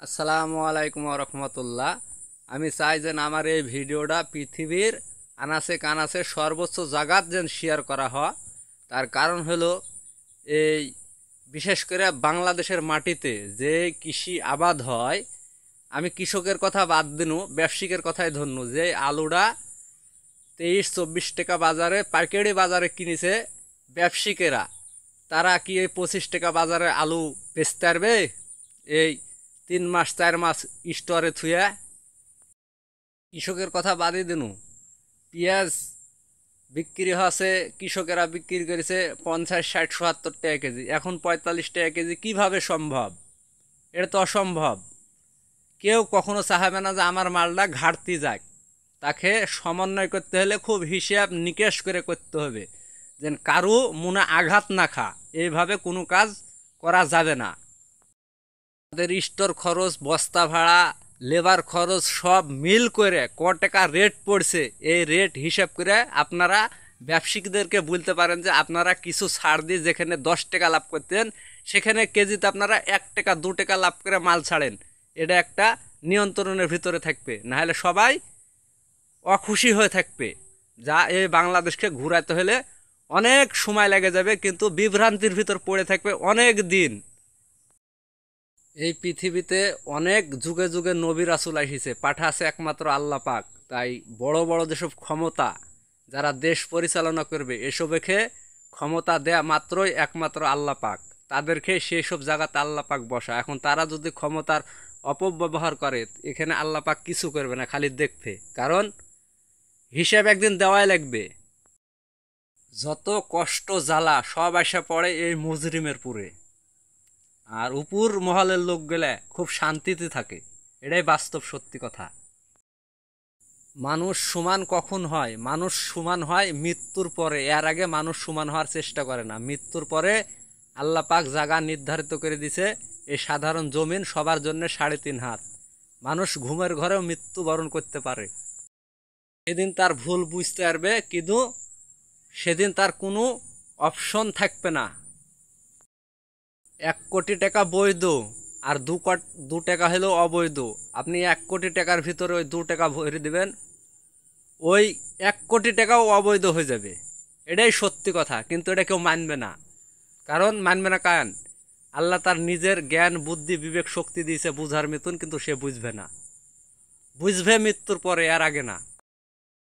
আসসালামু আলাইকুম রহমতুল্লাহ। আমি চাই যেন আমার এই ভিডিওটা পৃথিবীর আনাচে কানাচে সর্বোচ্চ জায়গাত যেন শেয়ার করা হয়। তার কারণ হলো এই বিশেষ করে বাংলাদেশের মাটিতে যে কৃষি আবাদ হয়, আমি কৃষকের কথা বাদ দিনু, ব্যবসায়িকের কথাই ধরনু। যে আলুটা 23-24 টাকা বাজারে পাইকারি বাজারে কিনেছে ব্যবসায়িকেরা, তারা কি এই 25 টাকা বাজারে আলু বেচতে পারবে? এই 3 মাস 4 মাস স্টোরে থুয়া। কৃষকের কথা বাদই দিনু, পেঁয়াজ বিক্রি হচ্ছে, কৃষকেরা বিক্রি করেছে 50, 60, 70 টাকা কেজি, এখন 45 টাকা কেজি। কিভাবে সম্ভব? এটা তো অসম্ভব। কেউ কখনো চাহাবে না যে আমার মালটা ঘাটতি যাক। তাকে সমন্বয় করতে হলে খুব হিসাব নিকেশ করে করতে হবে, যেন কারো মনে আঘাত না খা। এইভাবে কোনো কাজ করা যাবে না। তাদের স্টোর খরচ, বস্তা ভাড়া, লেবার খরচ সব মিল করে ক টাকা রেট পড়ছে, এই রেট হিসাব করে আপনারা ব্যবসায়িকদেরকে বলতে পারেন যে আপনারা কিছু ছাড় দিয়ে যেখানে 10 টাকা লাভ করতেন সেখানে কেজিতে আপনারা 1 টাকা 2 টাকা লাভ করে মাল ছাড়েন। এটা একটা নিয়ন্ত্রণের ভিতরে থাকবে, নাহলে সবাই অখুশি হয়ে থাকবে। যা এই বাংলাদেশকে ঘুরাতে হলে অনেক সময় লেগে যাবে, কিন্তু বিভ্রান্তির ভিতর পড়ে থাকবে অনেক দিন। এই পৃথিবীতে অনেক যুগে যুগে নবী রাসূল আসিছে, পাঠাছে একমাত্র আল্লাহ পাক। তাই বড় বড় যেসব ক্ষমতা, যারা দেশ পরিচালনা করবে, এসবকে ক্ষমতা দেয়া মাত্রই একমাত্র আল্লাহ পাক। তাদেরকে সেই সব জায়গাতে আল্লাহ পাক বসা। এখন তারা যদি ক্ষমতার অপব্যবহার করে, এখানে আল্লাহ পাক কিছু করবে না, খালি দেখবে। কারণ হিসাব একদিন দেওয়াই লাগবে। যত কষ্ট জ্বালা সব আসা পড়ে এই মুজরিমের পুরে, আর উপর মহলের লোক গেলে খুব শান্তিতে থাকে। এটাই বাস্তব সত্যি কথা। মানুষ সমান কখন হয়? মানুষ সমান হয় মৃত্যুর পরে। এর আগে মানুষ সমান হওয়ার চেষ্টা করে না। মৃত্যুর পরে আল্লাহ পাক জায়গা নির্ধারিত করে দিছে, এই সাধারণ জমিন সবার জন্য 3.5 হাত। মানুষ ঘুমের ঘরেও মৃত্যুবরণ করতে পারে। সেদিন তার ভুল বুঝতে পারবে, কিন্তু সেদিন তার কোনো অপশন থাকবে না। 1 কোটি টাকা বৈধ, আর 2 টাকা হলো অবৈধ। আপনি 1 কোটি টাকার ভিতরে ওই 2 টাকা ভরে দিবেন, ওই 1 কোটি টাকাও অবৈধ হয়ে যাবে। এটাই সত্যি কথা, কিন্তু এটা কেউ মানবে না। কারণ মানবে না কারণ আল্লাহ তার নিজের জ্ঞান বুদ্ধি বিবেক শক্তি দিয়েছে বুঝার মতন, কিন্তু সে বুঝবে না। বুঝবে মৃত্যুর পরে, এর আগে না।